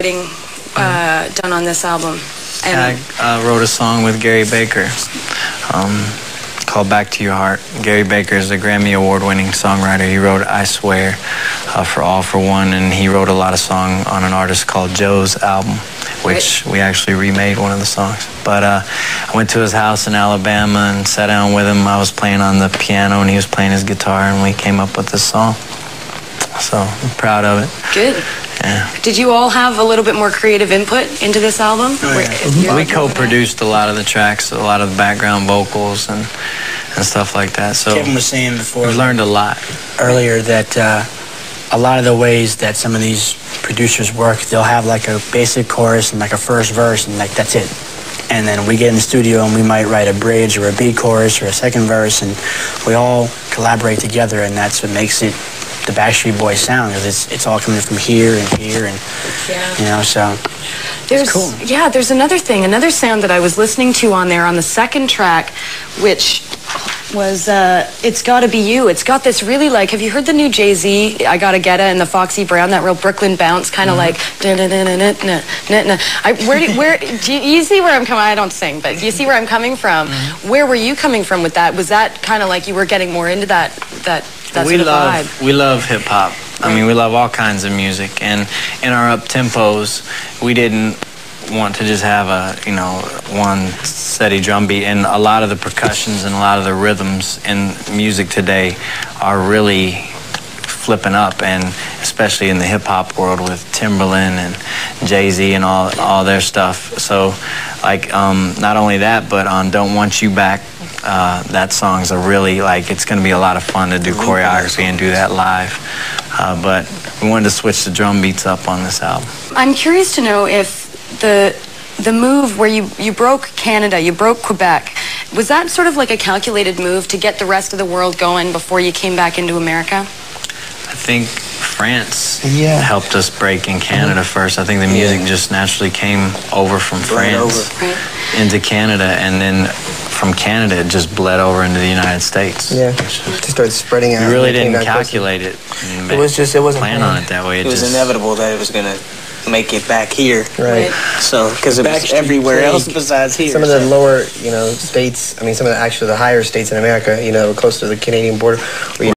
done on this album? And I wrote a song with Gary Baker called Back to Your Heart. Gary Baker is a Grammy Award-winning songwriter. He wrote I Swear for All for One, and he wrote a lot of songs on an artist called Joe's album, which we actually remade one of the songs. But I went to his house in Alabama and sat down with him. I was playing on the piano and he was playing his guitar, and we came up with this song. So I'm proud of it. Good. Yeah. Did you all have a little bit more creative input into this album? Oh, yeah. We co-produced a lot of the tracks, a lot of the background vocals and stuff like that. So Kevin was saying before, we learned a lot earlier that a lot of the ways that some of these producers work, they'll have like a basic chorus and like a first verse and like that's it. And then we get in the studio and we might write a bridge or a beat chorus or a second verse, and we all collaborate together, and that's what makes it the Backstreet Boys sound, because it's all coming from here and here, and you know, so it's cool. Yeah, there's another thing, another sound that I was listening to on there on the second track, which was It's Gotta Be You. It's got this really, like, have you heard the new Jay-Z, I Gotta Get It, and the Foxy Brown, that real Brooklyn bounce, kind of like where do you see where I'm coming? I don't sing, but do you see where I'm coming from? Where were you coming from with that? Was that kind of like you were getting more into that we love hip hop. I mean, we love all kinds of music, and in our up tempos, we didn't want to just have one steady drum beat, and a lot of the percussions and a lot of the rhythms in music today are really flipping up, and especially in the hip hop world with Timberland and Jay-Z and all their stuff. So like not only that, but on Don't Want You Back, that song's really, like, it's going to be a lot of fun to do choreography and do that live. But we wanted to switch the drum beats up on this album. I'm curious to know if the move where you broke Canada, you broke Quebec, was that sort of like a calculated move to get the rest of the world going before you came back into America? I think France helped us break in Canada first. I think the music just naturally came over from France into Canada, and then from Canada it just bled over into the United States. Yeah, just started spreading out. We really didn't calculate it. It wasn't plan on it that way. It was inevitable that it was going to make it back here. Right. So, because it was everywhere else besides here. Some of the lower, states, I mean, some of the higher states in America, close to the Canadian border, where